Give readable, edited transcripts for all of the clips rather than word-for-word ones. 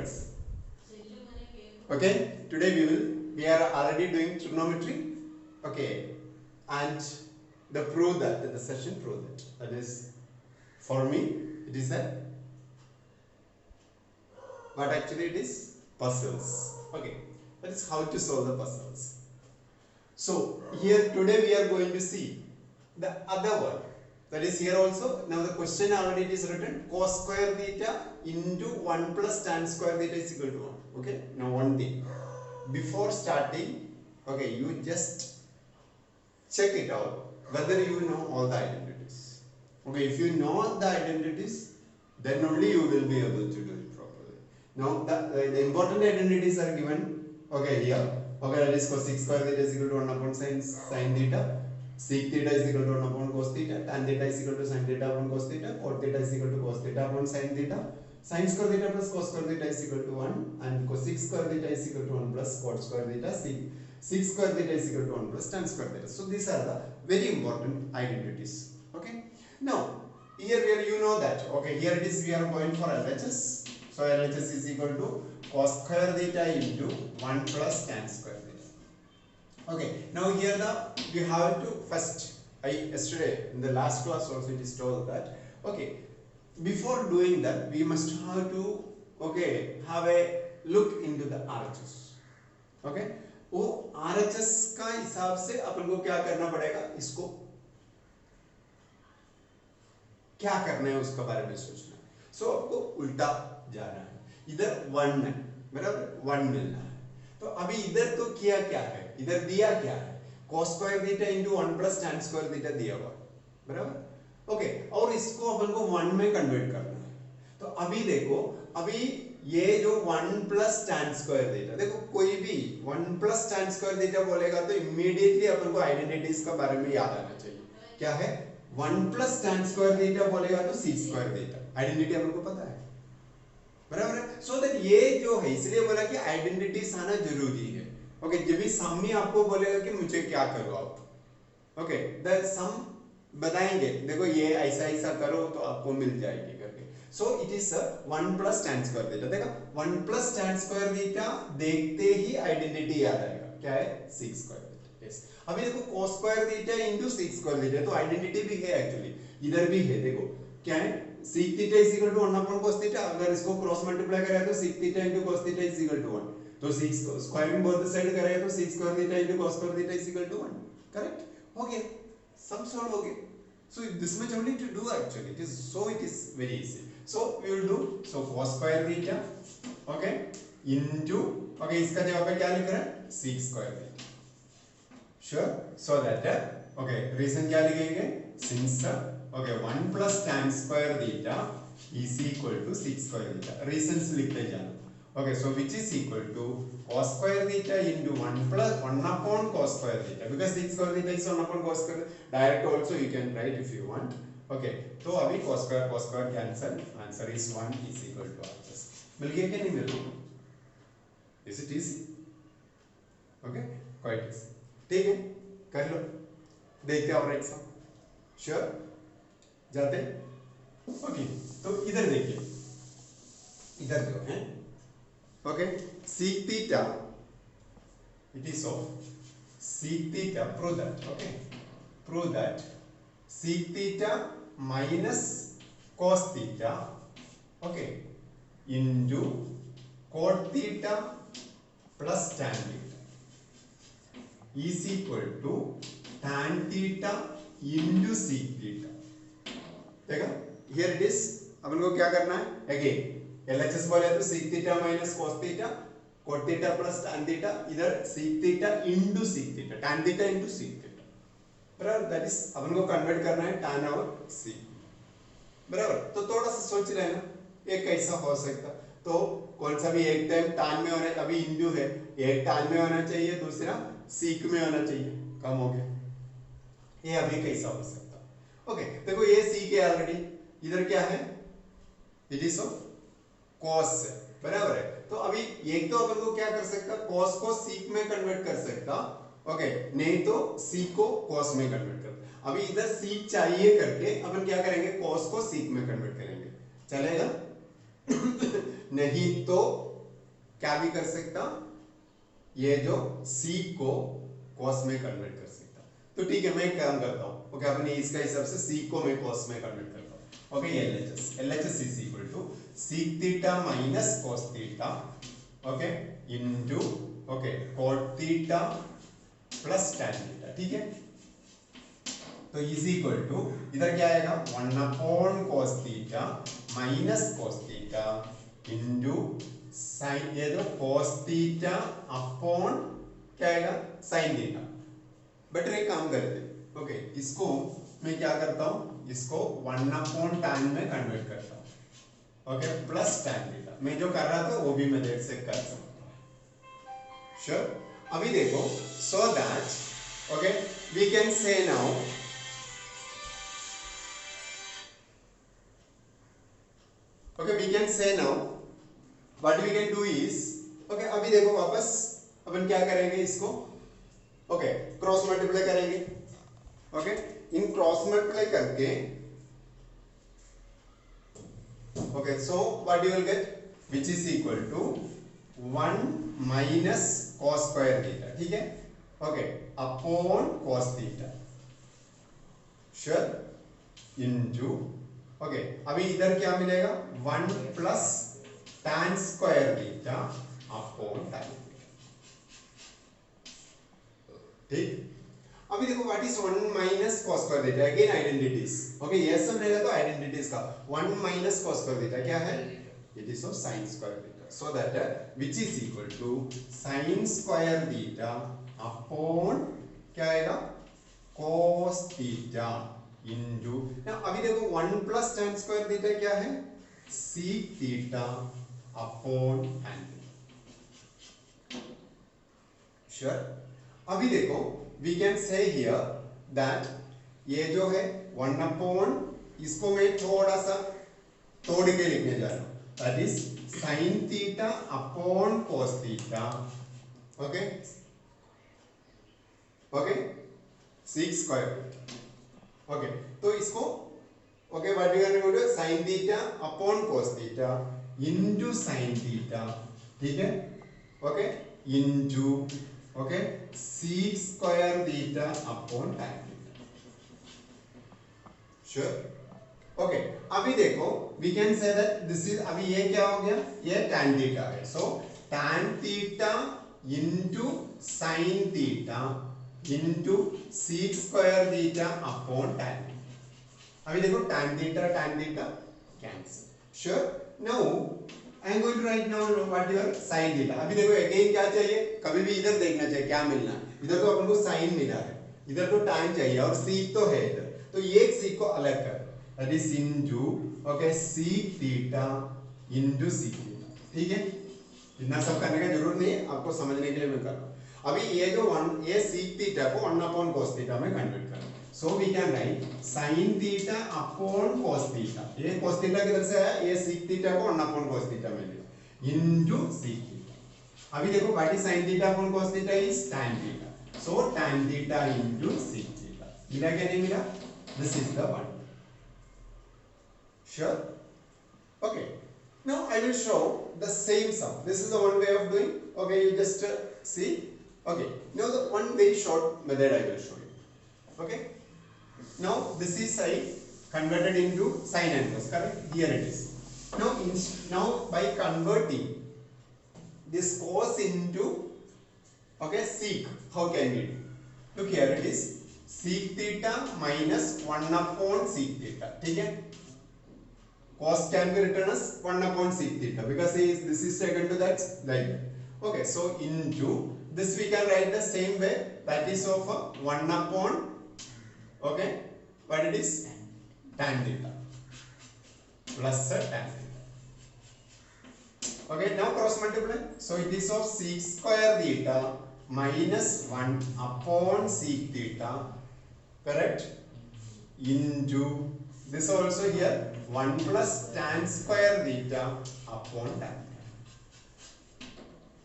friends? Okay, today we are already doing trigonometry. Okay, and the prove that the session prove that is for me it is a what actually it is puzzles. Okay, that is how to solve the puzzles. So here today we are going to see the other one. That is here also. Now the question already it is written cos square theta into 1 plus tan square theta is equal to 1. Okay. Now one thing. Before starting, okay, you just check it out whether you know all the identities. Okay, if you know the identities, then only you will be able to do it properly. Now the important identities are given. Okay, here. Okay, that is cos 6 square theta is equal to 1 upon sin theta. Sec theta is equal to 1 upon cos theta, tan theta is equal to sin theta upon cos theta, cot theta is equal to cos theta upon sin theta, sin square theta plus cos square theta is equal to 1, and cosec square theta is equal to 1 plus cot square theta, sec square theta is equal to 1 plus tan square theta. So these are the very important identities. Okay. Now here you know that. Okay, here it is we are going for LHS. So LHS is equal to cos square theta into 1 plus tan square theta. Okay, now here we have to first, yesterday in the last class also it is told that, okay, before doing that we must have to, okay, have a look into the RHS. Okay, वो RHS का हिसाब से अपन को क्या करना पड़ेगा, इसको क्या करना है उसके बारे में सोचना है. सो आपको उल्टा जाना है, इधर 1 है बराबर, 1 मिलना है. तो अभी इधर तो किया क्या है, इधर दिया क्या है, cos square theta into 1 plus tan square theta दिया हुआ बराबर. ओके, और इसको अपन को 1 में कन्वर्ट करना है. तो अभी देखो, अभी ये जो 1 प्लस tan स्क्वायर थीटा, देखो कोई भी 1 प्लस tan स्क्वायर थीटा बोलेगा तो इमीडिएटली अपन को आइडेंटिटीज के बारे में याद आना चाहिए. क्या है, 1 प्लस tan स्क्वायर थीटा बोलेगा तो sec स्क्वायर थीटा, आइडेंटिटी अपन को पता है बराबर है. सो दैट ये जो है, इसलिए बोला कि आइडेंटिटीज आना जरूरी है. ओके, जब भी सम में आपको बोलेगा कि मुझे क्या करो आप, ओके, द सम बताएंगे, देखो ये ऐसा ऐसा करो तो आपको मिल जाएगी करके. So it is 1 plus tan square theta. देखो 1 प्लस tan स्क्वायर थीटा देखते ही आइडेंटिटी याद आएगा, क्या है, sec स्क्वायर थीटा. यस, अभी देखो cos square theta into sec square theta, तो आइडेंटिटी भी है एक्चुअली, इधर भी है. देखो क्या है, sec theta is equal to 1 upon cos theta. अगर इसको क्रॉस मल्टीप्लाई करें तो sec theta into cos theta is equal to 1. तो sec स्क्वायरिंग बोथ साइड करें तो sec square theta into cos square theta is equal to 1. Correct हो गया, sum solve हो गया. So this much only to do actually. It is very easy. So we will do, so cos square theta, okay, into, okay, इसका जवाब पे क्या लिख रहा है, sec square theta. Sure. So that, okay, reason क्या लिखेंगे, since, okay, 1 plus tan square theta is equal to sec square theta. Reasons लिखते जाना. Okay, so which is equal to cos square theta into 1 upon cos square theta, because sec square theta is 1 upon cos square. Direct also you can write if you want. Okay, तो अभी cos square cancel, answer is 1 is equal to RHS. मिल गया क्या, नहीं मिल रहा? Is it easy? Okay, quite easy. ठीक है, कर लो, देखते हैं और एग्जाम. Sure, जाते. Okay, तो इधर देखिए, इधर जो है, okay, sec theta, it is of sec theta, prove that, okay, prove that sec theta minus cos theta, okay, into cot theta plus tan theta is equal to tan theta into sec theta. देखा, here it is, अपन को क्या करना है, again LHS बोले तो sec theta minus cos theta, cot theta plus tan theta, इधर sec theta into sec theta, tan theta into sec theta, बराबर. That is अपन को कन्वर्ट करना है tan और sec, बराबर. तो थोड़ा सा सोच लेना ये कैसा हो सकता. तो कौन सा भी एक टाइम tan में होना, अभी इंटू है, एक tan में होना चाहिए, दूसरा sec में होना चाहिए, कम हो गया. ये अभी कैसा हो सकता. ओके, देखो ये sec है ऑलरेडी, इधर क्या है, इट इज ऑफ cos है, बराबर है. तो अभी एक तो अपन को क्या कर सकता, cos को sec में कन्वर्ट कर सकता, ओके, नहीं तो sec को cos में कन्वर्ट कर. अभी इधर sec चाहिए करके अपन क्या करेंगे, cos को sec में कन्वर्ट करेंगे, चलेगा? नहीं तो क्या भी कर सकता, ये जो सीक को कॉस में कन्वर्ट कर सकता। तो ठीक है, मैं एक काम करता हूँ, ओके, अपने इसका हिसाब से सीक को मैं कॉस में कन्वर्ट करता हूँ। Okay, LHS is equal to sec theta minus cos theta, okay, into okay cot theta plus tan theta. ठीक है, तो इज इक्वल टू इधर क्या आएगा 1 upon cos theta minus cos theta into sin, ये तो cos थीटा अपॉन क्या आएगा sin थीटा। बेटर एक काम करते हैं, ओके, इसको मैं क्या करता हूँ, इसको 1 अपॉन tan में कन्वर्ट करता हूँ, ओके, प्लस tan थीटा। मैं जो कर रहा था वो भी मैं देर से कर सकता हूँ। श्योर, अभी देखो, so that okay we can say now okay we can say now what we can do is okay अभी देखो वापस अपन क्या करेंगे, इसको ओके क्रॉस मल्टीप्लाई करेंगे। ओके, इन क्रॉस मल्टीप्लाई करके okay so what you will get which is equal to 1 minus cos square theta. ठीक है, okay, upon cos theta, sure, into okay अभी इधर क्या मिलेगा 1 plus tan square theta upon tan। ठीक, अभी देखो what is 1 minus cos square theta, again identities. Okay, ये सब रहेगा तो आइडेंटिटीज का 1 माइनस cos स्क्वायर थीटा क्या है, it is of sin square theta, so that which is equal to sin square theta upon क्या आएगा cos थीटा इनटू, अभी देखो 1 प्लस tan स्क्वायर थीटा क्या है sec theta upon tan theta. Sure, अभी देखो we can say here that ये जो है 1 अपॉन, इसको मैं थोड़ा सा तोड़ के लिखने जा रहा हूं, that is sin theta upon cos theta, okay okay sec square. Okay, तो इसको okay what you can do sin theta upon cos theta into sin theta. ठीक है, okay, into okay sec square theta upon tan theta. Sure, okay, अभी देखो we can say that this is, अभी ये क्या हो गया, ये tan थीटा है, सो tan theta into sin theta into sec square theta upon tan। अभी देखो tan theta cancel. Sure, now I am going to write now what your sin theta. अभी देखो अगेन क्या चाहिए, कभी भी इधर देखना चाहिए क्या मिलना है, इधर तो अपन को sin मिला है, इधर तो tan चाहिए और sec तो है इधर, तो ये एक sec को अलग कर, that is into okay sec theta into sec theta. ठीक है, इतना सब करने का जरूरत नहीं है, आपको समझने के लिए मैं कर रहा हूं। अभी ये जो 1 ये sec थीटा को 1 अपॉन cos थीटा में कन्वर्ट करें, so we can write sin theta upon cos theta, ये cos थीटा किधर से आया, ये sec थीटा को 1 अपॉन cos थीटा में लिया इनटू sec थीटा। अभी देखो what is sin theta upon cos theta is tan theta, so tan theta into sec theta. मिला क्या नहीं मिला, this is the one. Sure, okay, now I will show the same sum. This is the one way of doing. Okay, you just see. Okay, now the one very short method I will show you. Okay, now this is I converted into sin and cos, correct? Here it is. Now by converting this cos into okay sec, how can we do? Look here it is sec theta minus 1 upon sec theta. ठीक है, cos can be written as 1 upon sec theta because this is taken to that like that. Okay, so into this we can write the same way, that is of 1 upon okay what it is tan theta plus tan theta. Okay, now cross multiply, so it is of sec square theta minus 1 upon sec theta, correct, into this also here 1 plus tan square theta upon tan theta.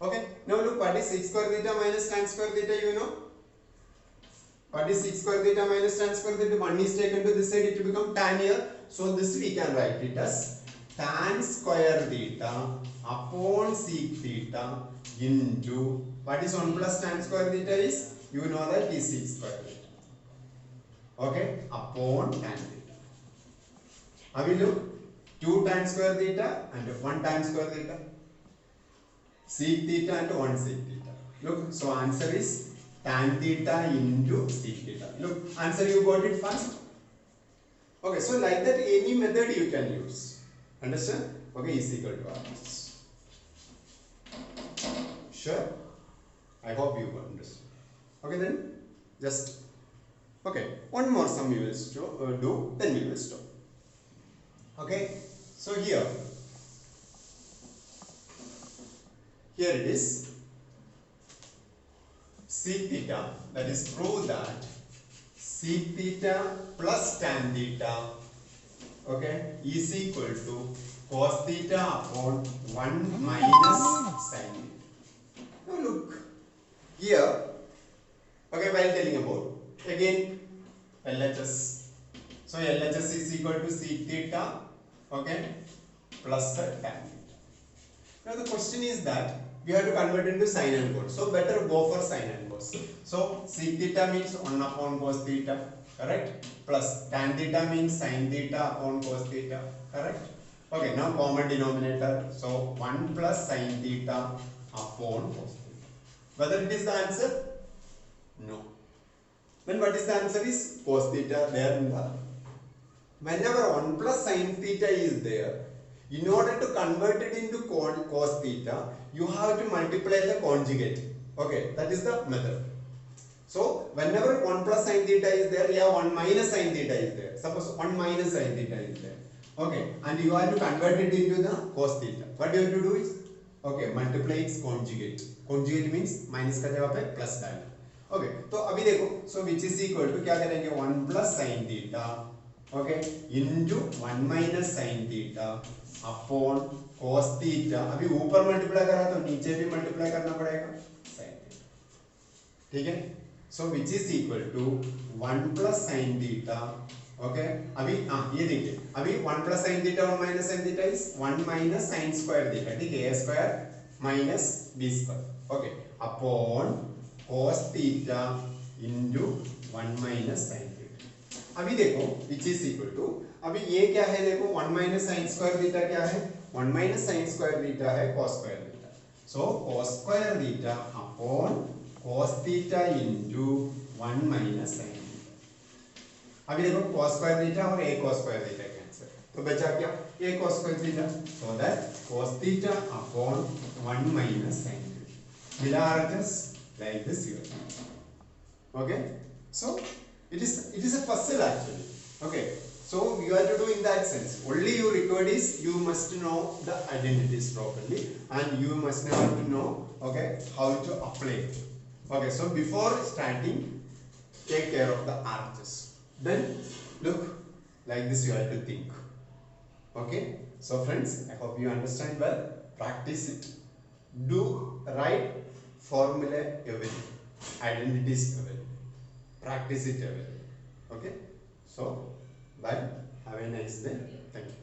Okay, now look what is sec square theta minus tan square theta, you know what is sec square theta minus tan square theta, 1 is taken to this side, it will become tan here, so this we can write it as tan square theta upon sec theta into what is 1 plus tan square theta is, you know that is sec square theta. Okay, upon tan theta. Have you look? 2 tan square theta and 1 tan square theta. Sec theta and 1 sec theta. Look, so answer is tan theta into sec theta. Look, answer you got it fast. Okay, so like that any method you can use. Understand? Okay, is equal to RHS. Sure? I hope you understand. Okay then, just okay. One more sum we will do, then we will stop. Okay, so here it is sec theta, that is prove that sec theta plus tan theta, okay, is equal to cos theta upon 1 minus sin theta. Now look here, okay, while telling about again LHS, so LHS is equal to sec theta, okay, plus tan theta. Now the question is that we have to convert into sin and cos. So better go for sin and cos. So sec theta means 1 upon cos theta, correct? Plus tan theta means sin theta upon cos theta, correct? Okay, now common denominator. So 1 plus sin theta upon cos theta. Whether it is the answer? No. Then what is the answer is cos theta there in the. Whenever 1 plus sin theta is there, in order to convert it into cos theta, you have to multiply the conjugate. Okay, that is the method. So, whenever 1 plus sin theta is there, yeah, 1 minus sin theta is there. Suppose 1 minus sin theta is there. Okay, and you have to convert it into the cos theta. What you have to do is, okay, multiply its conjugate. Conjugate means minus का जगह पे plus डालना. Okay, तो अभी देखो, so which is equal to क्या करेंगे 1 plus sin theta, okay, into 1 minus sin theta upon cos theta. अभी ऊपर मल्टीप्लाई करा तो नीचे भी मल्टीप्लाई करना पड़ेगा sin theta. ठीक है? So which is equal to 1 plus sin theta. Okay? अभी ये देखिए. अभी 1 plus sin theta 1 minus sin theta is 1 minus sin square theta. ठीक है? A square minus b square. Okay? Upon cos theta into 1 minus sin theta. अभी देखो which is equal to, अभी ये क्या है देखो 1 minus sin square theta क्या है 1 minus sin square theta है cos square theta. So cos square theta upon cos theta into 1 minus sin theta. अभी देखो cos square theta और a cos square theta cancel, तो बचा क्या a cos square theta, so that cos theta upon 1 minus sin theta. मिला RHS like this here. Okay, so it is a puzzle actually. Okay, so you have to do in that sense. Only you required is you must know the identities properly and you must have to know, okay, how to apply it. Okay, so before starting, take care of the RHS. Then look like this you have to think. Okay, so friends, I hope you understand well. Practice it. Do write formula everything, identities everything. Practice it everything. Okay, so bye. Have a nice day. Thank you.